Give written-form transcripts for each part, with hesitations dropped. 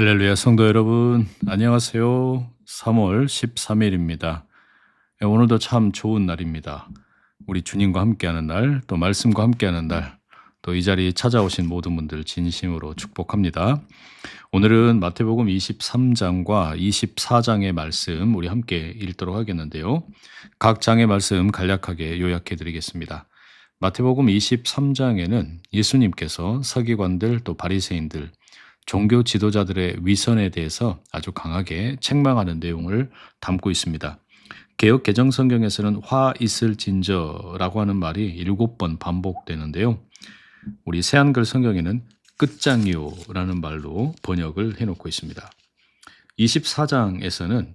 할렐루야 성도 여러분, 안녕하세요. 3월 13일입니다. 오늘도 참 좋은 날입니다. 우리 주님과 함께하는 날, 또 말씀과 함께하는 날, 또 이 자리에 찾아오신 모든 분들 진심으로 축복합니다. 오늘은 마태복음 23장과 24장의 말씀 우리 함께 읽도록 하겠는데요. 각 장의 말씀 간략하게 요약해 드리겠습니다. 마태복음 23장에는 예수님께서 서기관들 또 바리새인들 종교 지도자들의 위선에 대해서 아주 강하게 책망하는 내용을 담고 있습니다. 개역 개정 성경에서는 화 있을진저라고 하는 말이 7번 반복되는데요. 우리 새한글 성경에는 끝장이요라는 말로 번역을 해놓고 있습니다. 24장에서는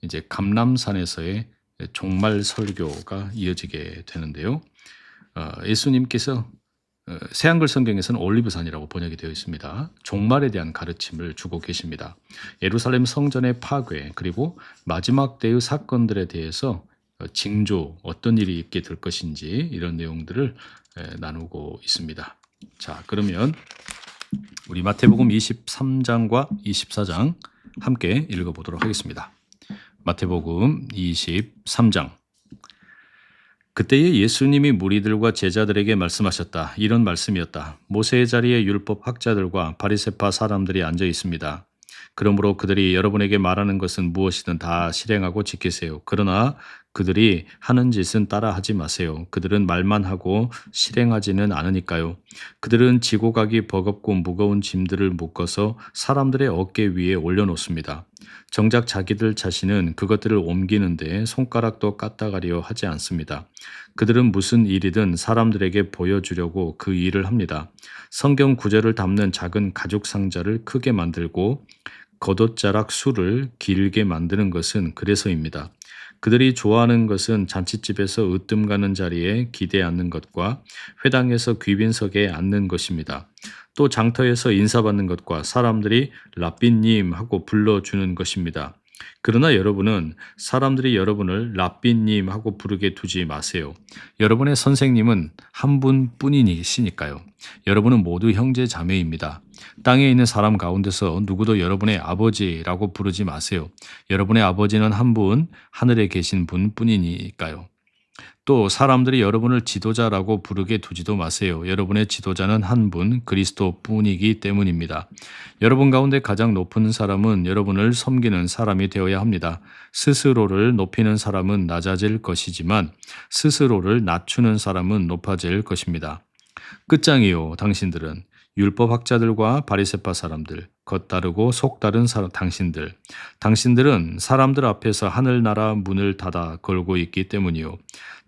이제 감람산에서의 종말 설교가 이어지게 되는데요. 예수님께서 새한글 성경에서는 올리브산이라고 번역이 되어 있습니다. 종말에 대한 가르침을 주고 계십니다. 예루살렘 성전의 파괴 그리고 마지막 때의 사건들에 대해서 징조 어떤 일이 있게 될 것인지 이런 내용들을 나누고 있습니다. 자, 그러면 우리 마태복음 23장과 24장 함께 읽어보도록 하겠습니다. 마태복음 23장. 그때에 예수님이 무리들과 제자들에게 말씀하셨다. 이런 말씀이었다. 모세의 자리에 율법 학자들과 바리새파 사람들이 앉아 있습니다. 그러므로 그들이 여러분에게 말하는 것은 무엇이든 다 실행하고 지키세요. 그러나 그들이 하는 짓은 따라하지 마세요. 그들은 말만 하고 실행하지는 않으니까요. 그들은 지고 가기 버겁고 무거운 짐들을 묶어서 사람들의 어깨 위에 올려놓습니다. 정작 자기들 자신은 그것들을 옮기는데 손가락도 까딱하려 하지 않습니다. 그들은 무슨 일이든 사람들에게 보여주려고 그 일을 합니다. 성경 구절을 담는 작은 가죽 상자를 크게 만들고 겉옷자락 술을 길게 만드는 것은 그래서입니다. 그들이 좋아하는 것은 잔치집에서 으뜸 가는 자리에 기대 앉는 것과 회당에서 귀빈석에 앉는 것입니다. 또 장터에서 인사받는 것과 사람들이 랍비님 하고 불러주는 것입니다. 그러나 여러분은 사람들이 여러분을 랍비님 하고 부르게 두지 마세요. 여러분의 선생님은 한 분뿐이시니까요. 여러분은 모두 형제 자매입니다. 땅에 있는 사람 가운데서 누구도 여러분의 아버지라고 부르지 마세요. 여러분의 아버지는 한 분, 하늘에 계신 분뿐이니까요. 또 사람들이 여러분을 지도자라고 부르게 두지도 마세요. 여러분의 지도자는 한 분, 그리스도뿐이기 때문입니다. 여러분 가운데 가장 높은 사람은 여러분을 섬기는 사람이 되어야 합니다. 스스로를 높이는 사람은 낮아질 것이지만 스스로를 낮추는 사람은 높아질 것입니다. 끝장이요, 당신들은. 율법학자들과 바리새파 사람들, 겉다르고 속다른 당신들. 당신들은 사람들 앞에서 하늘나라 문을 닫아 걸고 있기 때문이요.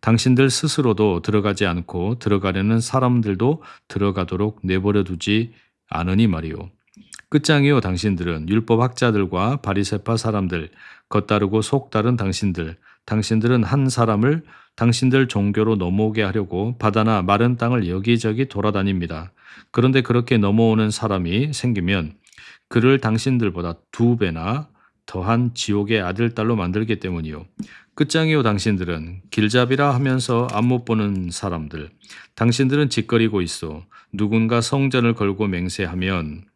당신들 스스로도 들어가지 않고 들어가려는 사람들도 들어가도록 내버려 두지 않으니 말이요. 끝장이요, 당신들은. 율법학자들과 바리새파 사람들, 겉다르고 속다른 당신들. 당신들은 한 사람을 당신들 종교로 넘어오게 하려고 바다나 마른 땅을 여기저기 돌아다닙니다. 그런데 그렇게 넘어오는 사람이 생기면 그를 당신들보다 2배나 더한 지옥의 아들, 딸로 만들기 때문이요. 끝장이요, 당신들은. 길잡이라 하면서 안 못 보는 사람들. 당신들은 짓거리고 있어. 누군가 성전을 걸고 맹세하면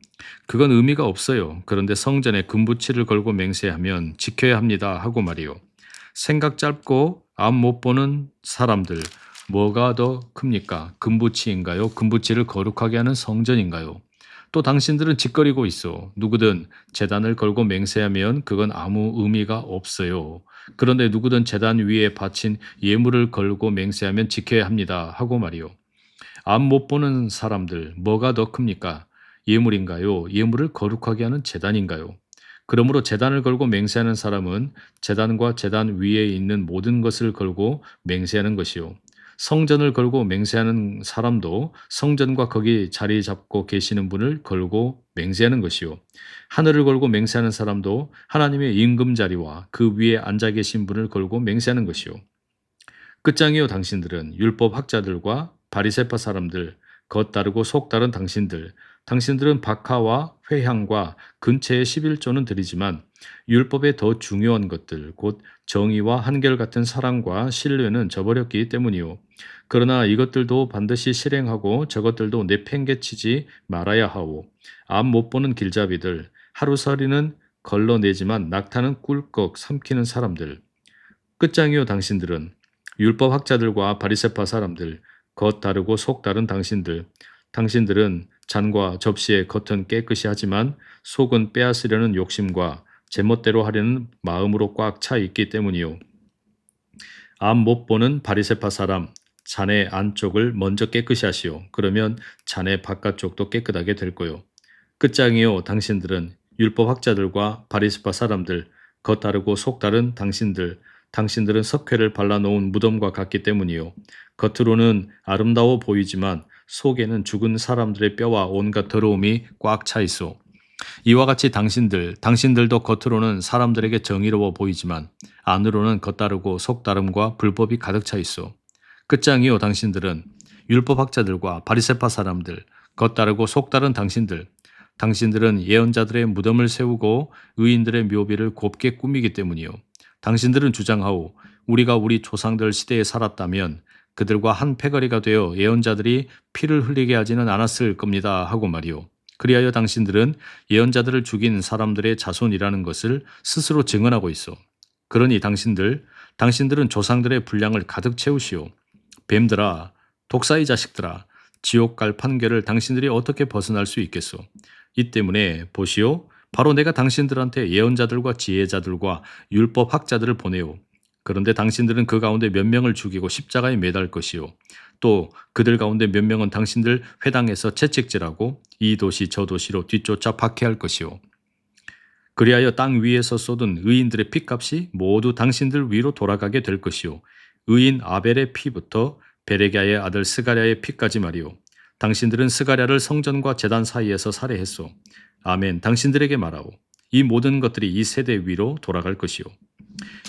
그건 의미가 없어요. 그런데 성전에 금부치를 걸고 맹세하면 지켜야 합니다 하고 말이요. 생각 짧고 앞 못 보는 사람들, 뭐가 더 큽니까? 금부치인가요? 금부치를 거룩하게 하는 성전인가요? 또 당신들은 짓거리고 있어. 누구든 제단을 걸고 맹세하면 그건 아무 의미가 없어요. 그런데 누구든 제단 위에 바친 예물을 걸고 맹세하면 지켜야 합니다 하고 말이요. 앞 못 보는 사람들, 뭐가 더 큽니까? 예물인가요? 예물을 거룩하게 하는 제단인가요? 그러므로 제단을 걸고 맹세하는 사람은 제단과 제단 위에 있는 모든 것을 걸고 맹세하는 것이요. 성전을 걸고 맹세하는 사람도 성전과 거기 자리 잡고 계시는 분을 걸고 맹세하는 것이요. 하늘을 걸고 맹세하는 사람도 하나님의 임금 자리와 그 위에 앉아 계신 분을 걸고 맹세하는 것이요. 끝장이요, 당신들은. 율법 학자들과 바리새파 사람들, 겉다르고 속다른 당신들. 당신들은 박하와 회향과 근처의 11조는 드리지만 율법의 더 중요한 것들, 곧 정의와 한결같은 사랑과 신뢰는 저버렸기 때문이요. 그러나 이것들도 반드시 실행하고 저것들도 내팽개치지 말아야 하오. 앞 못 보는 길잡이들, 하루살이는 걸러내지만 낙타는 꿀꺽 삼키는 사람들. 끝장이요 당신들은 율법 학자들과 바리새파 사람들, 겉 다르고 속 다른 당신들. 당신들은 잔과 접시의 겉은 깨끗이 하지만 속은 빼앗으려는 욕심과 제멋대로 하려는 마음으로 꽉 차 있기 때문이요. 앞 못 보는 바리새파 사람, 자네 안쪽을 먼저 깨끗이 하시오. 그러면 자네 바깥쪽도 깨끗하게 될 거요. 끝장이요 당신들은 율법 학자들과 바리새파 사람들, 겉 다르고 속 다른 당신들. 당신들은 석회를 발라놓은 무덤과 같기 때문이요. 겉으로는 아름다워 보이지만 속에는 죽은 사람들의 뼈와 온갖 더러움이 꽉 차 있어. 이와 같이 당신들도 겉으로는 사람들에게 정의로워 보이지만 안으로는 겉다르고 속다름과 불법이 가득 차 있어. 끝장이요 당신들은 율법 학자들과 바리새파 사람들, 겉다르고 속다른 당신들. 당신들은 예언자들의 무덤을 세우고 의인들의 묘비를 곱게 꾸미기 때문이요. 당신들은 주장하오. 우리가 우리 조상들 시대에 살았다면 그들과 한 패거리가 되어 예언자들이 피를 흘리게 하지는 않았을 겁니다 하고 말이오. 그리하여 당신들은 예언자들을 죽인 사람들의 자손이라는 것을 스스로 증언하고 있어. 그러니 당신들은 조상들의 분량을 가득 채우시오. 뱀들아, 독사의 자식들아, 지옥 갈 판결을 당신들이 어떻게 벗어날 수 있겠소? 이 때문에 보시오. 바로 내가 당신들한테 예언자들과 지혜자들과 율법 학자들을 보내오. 그런데 당신들은 그 가운데 몇 명을 죽이고 십자가에 매달 것이요. 또 그들 가운데 몇 명은 당신들 회당에서 채찍질하고 이 도시 저 도시로 뒤쫓아 박해할 것이요. 그리하여 땅 위에서 쏟은 의인들의 피값이 모두 당신들 위로 돌아가게 될 것이요. 의인 아벨의 피부터 베레기야의 아들 스가랴의 피까지 말이요. 당신들은 스가랴를 성전과 제단 사이에서 살해했소. 아멘. 당신들에게 말하오. 이 모든 것들이 이 세대 위로 돌아갈 것이요.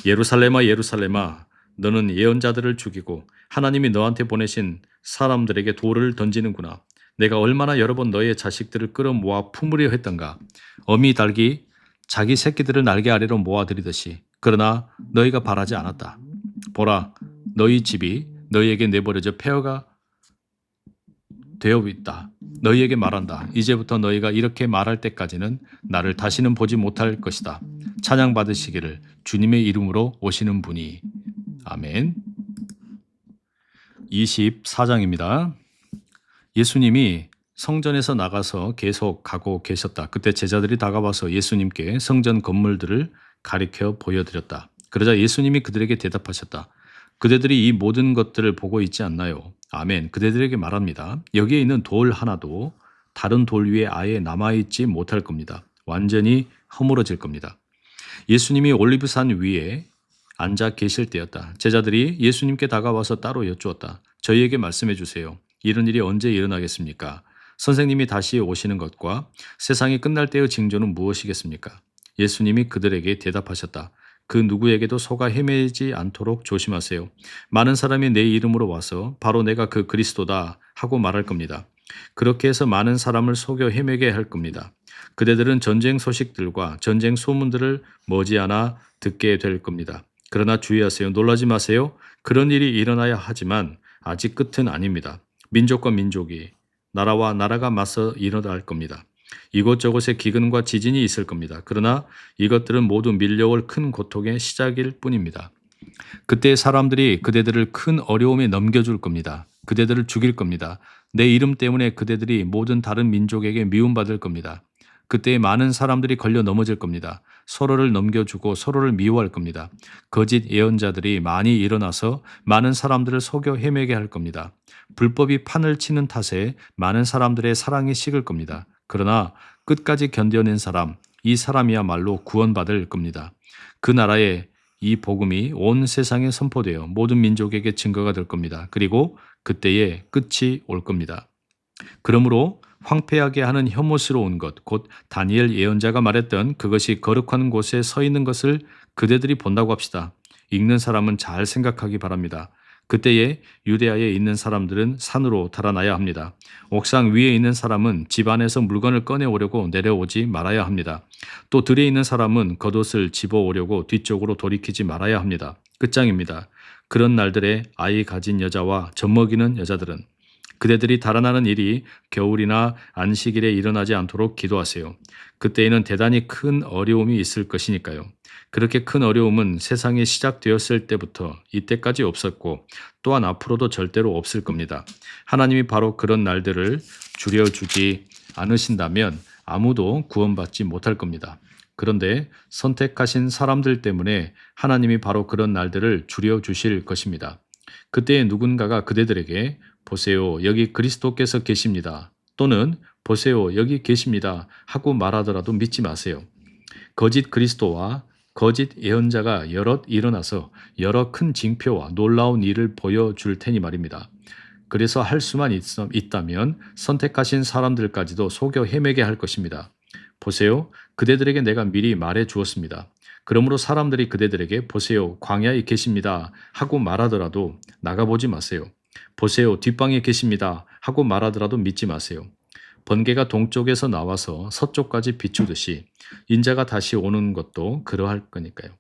예루살렘아 예루살렘아 너는 예언자들을 죽이고 하나님이 너한테 보내신 사람들에게 돌을 던지는구나. 내가 얼마나 여러 번 너의 자식들을 끌어모아 품으려 했던가. 어미 닭이 자기 새끼들을 날개 아래로 모아들이듯이. 그러나 너희가 바라지 않았다. 보라, 너희 집이 너희에게 내버려져 폐허가 되어 있다. 너희에게 말한다. 이제부터 너희가 이렇게 말할 때까지는 나를 다시는 보지 못할 것이다. 찬양 받으시기를 주님의 이름으로 오시는 분이. 아멘. 24장입니다. 예수님이 성전에서 나가서 계속 가고 계셨다. 그때 제자들이 다가와서 예수님께 성전 건물들을 가리켜 보여드렸다. 그러자 예수님이 그들에게 대답하셨다. 그대들이 이 모든 것들을 보고 있지 않나요? 아멘. 그대들에게 말합니다. 여기에 있는 돌 하나도 다른 돌 위에 아예 남아있지 못할 겁니다. 완전히 허물어질 겁니다. 예수님이 올리브산 위에 앉아 계실 때였다. 제자들이 예수님께 다가와서 따로 여쭈었다. 저희에게 말씀해 주세요. 이런 일이 언제 일어나겠습니까? 선생님이 다시 오시는 것과 세상이 끝날 때의 징조는 무엇이겠습니까? 예수님이 그들에게 대답하셨다. 그 누구에게도 속아 헤매지 않도록 조심하세요. 많은 사람이 내 이름으로 와서 바로 내가 그 그리스도다 하고 말할 겁니다. 그렇게 해서 많은 사람을 속여 헤매게 할 겁니다. 그대들은 전쟁 소식들과 전쟁 소문들을 머지않아 듣게 될 겁니다. 그러나 주의하세요. 놀라지 마세요. 그런 일이 일어나야 하지만 아직 끝은 아닙니다. 민족과 민족이, 나라와 나라가 맞서 일어날 겁니다. 이곳저곳에 기근과 지진이 있을 겁니다. 그러나 이것들은 모두 밀려올 큰 고통의 시작일 뿐입니다. 그때 사람들이 그대들을 큰 어려움에 넘겨줄 겁니다. 그대들을 죽일 겁니다. 내 이름 때문에 그대들이 모든 다른 민족에게 미움받을 겁니다. 그때 많은 사람들이 걸려 넘어질 겁니다. 서로를 넘겨주고 서로를 미워할 겁니다. 거짓 예언자들이 많이 일어나서 많은 사람들을 속여 헤매게 할 겁니다. 불법이 판을 치는 탓에 많은 사람들의 사랑이 식을 겁니다. 그러나 끝까지 견뎌낸 사람, 이 사람이야말로 구원받을 겁니다. 그 나라에 이 복음이 온 세상에 선포되어 모든 민족에게 증거가 될 겁니다. 그리고 그때에 끝이 올 겁니다. 그러므로 황폐하게 하는 혐오스러운 것, 곧 다니엘 예언자가 말했던 그것이 거룩한 곳에 서 있는 것을 그대들이 본다고 합시다. 읽는 사람은 잘 생각하기 바랍니다. 그때에 유대아에 있는 사람들은 산으로 달아나야 합니다. 옥상 위에 있는 사람은 집 안에서 물건을 꺼내오려고 내려오지 말아야 합니다. 또 들에 있는 사람은 겉옷을 집어오려고 뒤쪽으로 돌이키지 말아야 합니다. 끝장입니다. 그런 날들에 아이 가진 여자와 젖먹이는 여자들은 그대들이 달아나는 일이 겨울이나 안식일에 일어나지 않도록 기도하세요. 그때에는 대단히 큰 어려움이 있을 것이니까요. 그렇게 큰 어려움은 세상이 시작되었을 때부터 이때까지 없었고 또한 앞으로도 절대로 없을 겁니다. 하나님이 바로 그런 날들을 줄여주지 않으신다면 아무도 구원받지 못할 겁니다. 그런데 선택하신 사람들 때문에 하나님이 바로 그런 날들을 줄여주실 것입니다. 그때 누군가가 그대들에게 보세요, 여기 그리스도께서 계십니다. 또는 보세요, 여기 계십니다. 하고 말하더라도 믿지 마세요. 거짓 그리스도와 거짓 예언자가 여럿 일어나서 여러 큰 징표와 놀라운 일을 보여줄 테니 말입니다. 그래서 할 수만 있다면 선택하신 사람들까지도 속여 헤매게 할 것입니다. 보세요, 그대들에게 내가 미리 말해 주었습니다. 그러므로 사람들이 그대들에게 보세요, 광야에 계십니다. 하고 말하더라도 나가보지 마세요. 보세요, 뒷방에 계십니다. 하고 말하더라도 믿지 마세요. 번개가 동쪽에서 나와서 서쪽까지 비추듯이 인자가 다시 오는 것도 그러할 거니까요.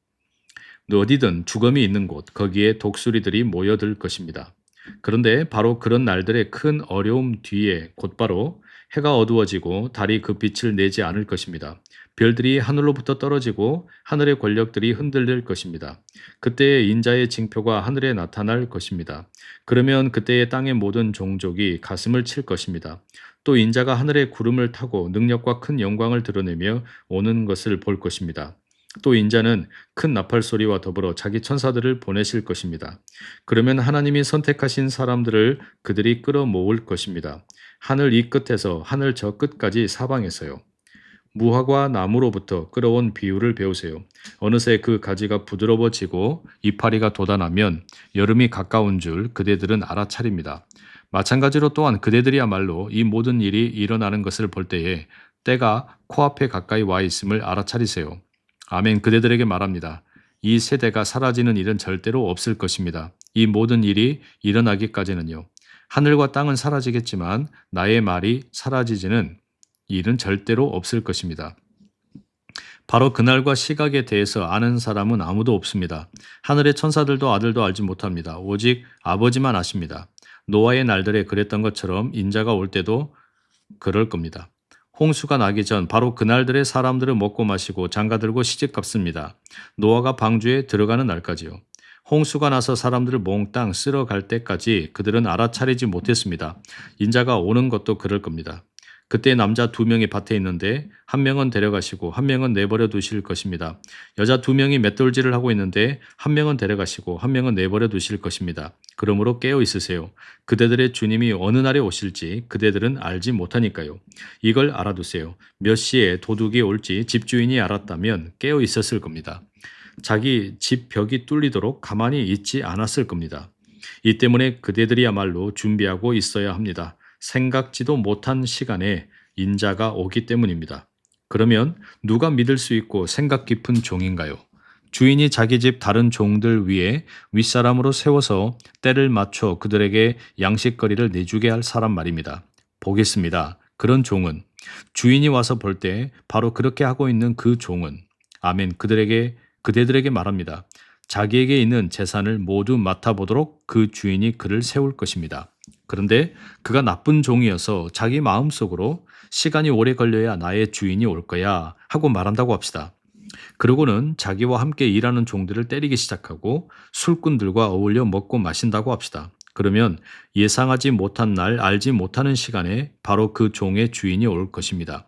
어디든 죽음이 있는 곳, 거기에 독수리들이 모여들 것입니다. 그런데 바로 그런 날들의 큰 어려움 뒤에 곧바로 해가 어두워지고 달이 그 빛을 내지 않을 것입니다. 별들이 하늘로부터 떨어지고 하늘의 권력들이 흔들릴 것입니다. 그때에 인자의 징표가 하늘에 나타날 것입니다. 그러면 그때의 땅의 모든 종족이 가슴을 칠 것입니다. 또 인자가 하늘의 구름을 타고 능력과 큰 영광을 드러내며 오는 것을 볼 것입니다. 또 인자는 큰 나팔 소리와 더불어 자기 천사들을 보내실 것입니다. 그러면 하나님이 선택하신 사람들을 그들이 끌어모을 것입니다. 하늘 이 끝에서 하늘 저 끝까지 사방에서요. 무화과 나무로부터 끌어온 비유를 배우세요. 어느새 그 가지가 부드러워지고 이파리가 돋아나면 여름이 가까운 줄 그대들은 알아차립니다. 마찬가지로 또한 그대들이야말로 이 모든 일이 일어나는 것을 볼 때에 때가 코앞에 가까이 와 있음을 알아차리세요. 아멘. 그대들에게 말합니다. 이 세대가 사라지는 일은 절대로 없을 것입니다. 이 모든 일이 일어나기까지는요. 하늘과 땅은 사라지겠지만 나의 말이 사라지지는 일은 절대로 없을 것입니다. 바로 그날과 시각에 대해서 아는 사람은 아무도 없습니다. 하늘의 천사들도 아들도 알지 못합니다. 오직 아버지만 아십니다. 노아의 날들에 그랬던 것처럼 인자가 올 때도 그럴 겁니다. 홍수가 나기 전 바로 그날들의 사람들은 먹고 마시고 장가들고 시집갔습니다. 노아가 방주에 들어가는 날까지요. 홍수가 나서 사람들을 몽땅 쓸어갈 때까지 그들은 알아차리지 못했습니다. 인자가 오는 것도 그럴 겁니다. 그때 남자 2명이 밭에 있는데 한 명은 데려가시고 한 명은 내버려 두실 것입니다. 여자 2명이 맷돌질을 하고 있는데 한 명은 데려가시고 한 명은 내버려 두실 것입니다. 그러므로 깨어 있으세요. 그대들의 주님이 어느 날에 오실지 그대들은 알지 못하니까요. 이걸 알아두세요. 몇 시에 도둑이 올지 집주인이 알았다면 깨어 있었을 겁니다. 자기 집 벽이 뚫리도록 가만히 있지 않았을 겁니다. 이 때문에 그대들이야말로 준비하고 있어야 합니다. 생각지도 못한 시간에 인자가 오기 때문입니다. 그러면 누가 믿을 수 있고 생각 깊은 종인가요? 주인이 자기 집 다른 종들 위에 윗사람으로 세워서 때를 맞춰 그들에게 양식거리를 내주게 할 사람 말입니다. 보겠습니다. 그런 종은 주인이 와서 볼 때 바로 그렇게 하고 있는 그 종은 아멘 그대들에게 말합니다. 자기에게 있는 재산을 모두 맡아보도록 그 주인이 그를 세울 것입니다. 그런데 그가 나쁜 종이어서 자기 마음속으로 시간이 오래 걸려야 나의 주인이 올 거야 하고 말한다고 합시다. 그러고는 자기와 함께 일하는 종들을 때리기 시작하고 술꾼들과 어울려 먹고 마신다고 합시다. 그러면 예상하지 못한 날 알지 못하는 시간에 바로 그 종의 주인이 올 것입니다.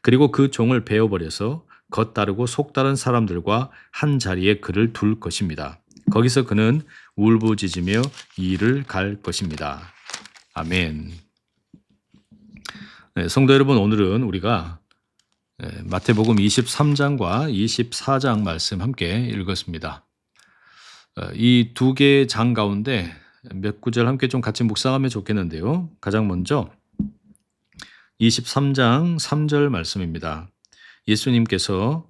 그리고 그 종을 베어버려서 겉다르고 속다른 사람들과 한 자리에 그를 둘 것입니다. 거기서 그는 울부짖으며 일을 갈 것입니다. 아멘. 네, 성도 여러분, 오늘은 우리가 마태복음 23장과 24장 말씀 함께 읽었습니다. 이 두 개의 장 가운데 몇 구절 함께 좀 같이 묵상하면 좋겠는데요. 가장 먼저 23장 3절 말씀입니다. 예수님께서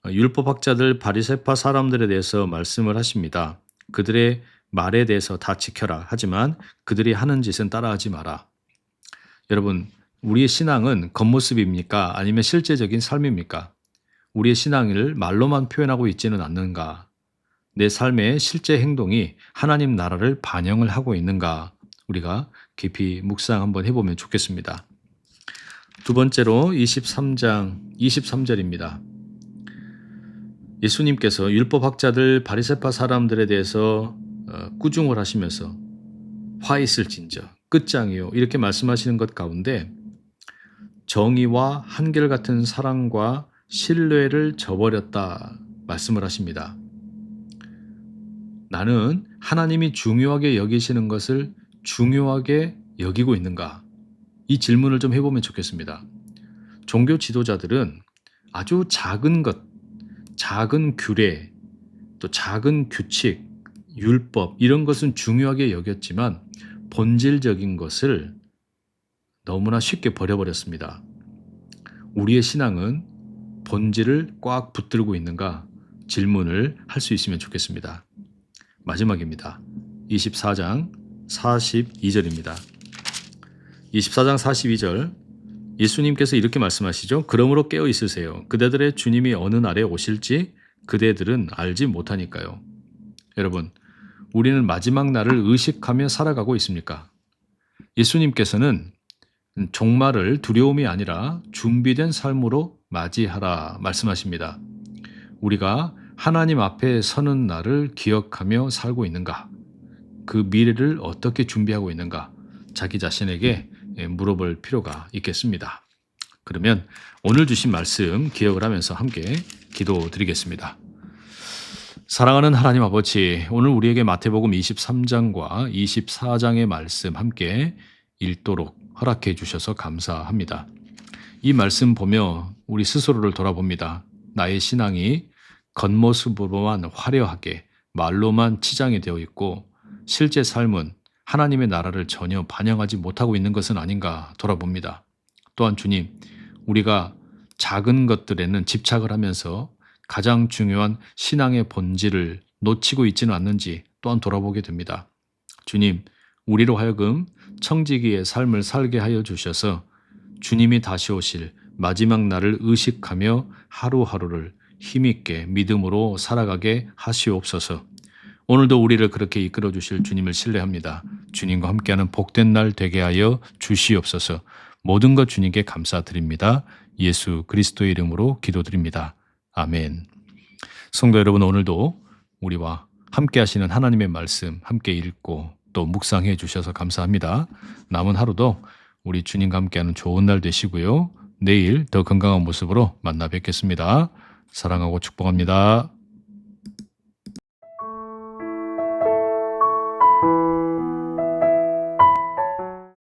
율법학자들 바리새파 사람들에 대해서 말씀을 하십니다. 그들의 말에 대해서 다 지켜라. 하지만 그들이 하는 짓은 따라하지 마라. 여러분, 우리의 신앙은 겉모습입니까? 아니면 실제적인 삶입니까? 우리의 신앙을 말로만 표현하고 있지는 않는가? 내 삶의 실제 행동이 하나님 나라를 반영을 하고 있는가? 우리가 깊이 묵상 한번 해보면 좋겠습니다. 두 번째로 23장 23절입니다. 예수님께서 율법학자들 바리새파 사람들에 대해서 꾸중을 하시면서 화 있을진저 끝장이요 이렇게 말씀하시는 것 가운데 정의와 한결같은 사랑과 신뢰를 저버렸다 말씀을 하십니다. 나는 하나님이 중요하게 여기시는 것을 중요하게 여기고 있는가? 이 질문을 좀 해보면 좋겠습니다. 종교 지도자들은 아주 작은 것, 작은 규례, 또 작은 규칙, 율법 이런 것은 중요하게 여겼지만 본질적인 것을 너무나 쉽게 버려버렸습니다. 우리의 신앙은 본질을 꽉 붙들고 있는가 질문을 할 수 있으면 좋겠습니다. 마지막입니다. 24장 42절입니다. 24장 42절 예수님께서 이렇게 말씀하시죠. 그러므로 깨어 있으세요. 그대들의 주님이 어느 날에 오실지 그대들은 알지 못하니까요. 여러분, 우리는 마지막 날을 의식하며 살아가고 있습니까? 예수님께서는 종말을 두려움이 아니라 준비된 삶으로 맞이하라 말씀하십니다. 우리가 하나님 앞에 서는 날을 기억하며 살고 있는가? 그 미래를 어떻게 준비하고 있는가? 자기 자신에게 물어볼 필요가 있겠습니다. 그러면 오늘 주신 말씀 기억을 하면서 함께 기도드리겠습니다. 사랑하는 하나님 아버지, 오늘 우리에게 마태복음 23장과 24장의 말씀 함께 읽도록 허락해 주셔서 감사합니다. 이 말씀 보며 우리 스스로를 돌아봅니다. 나의 신앙이 겉모습으로만 화려하게 말로만 치장이 되어 있고 실제 삶은 하나님의 나라를 전혀 반영하지 못하고 있는 것은 아닌가 돌아봅니다. 또한 주님, 우리가 작은 것들에는 집착을 하면서 가장 중요한 신앙의 본질을 놓치고 있지는 않는지 또한 돌아보게 됩니다. 주님, 우리로 하여금 청지기의 삶을 살게 하여 주셔서 주님이 다시 오실 마지막 날을 의식하며 하루하루를 힘있게 믿음으로 살아가게 하시옵소서. 오늘도 우리를 그렇게 이끌어 주실 주님을 신뢰합니다. 주님과 함께하는 복된 날 되게 하여 주시옵소서. 모든 것 주님께 감사드립니다. 예수 그리스도의 이름으로 기도드립니다. 아멘. 성도 여러분, 오늘도 우리와 함께 하시는 하나님의 말씀 함께 읽고 또 묵상해 주셔서 감사합니다. 남은 하루도 우리 주님과 함께하는 좋은 날 되시고요. 내일 더 건강한 모습으로 만나 뵙겠습니다. 사랑하고 축복합니다.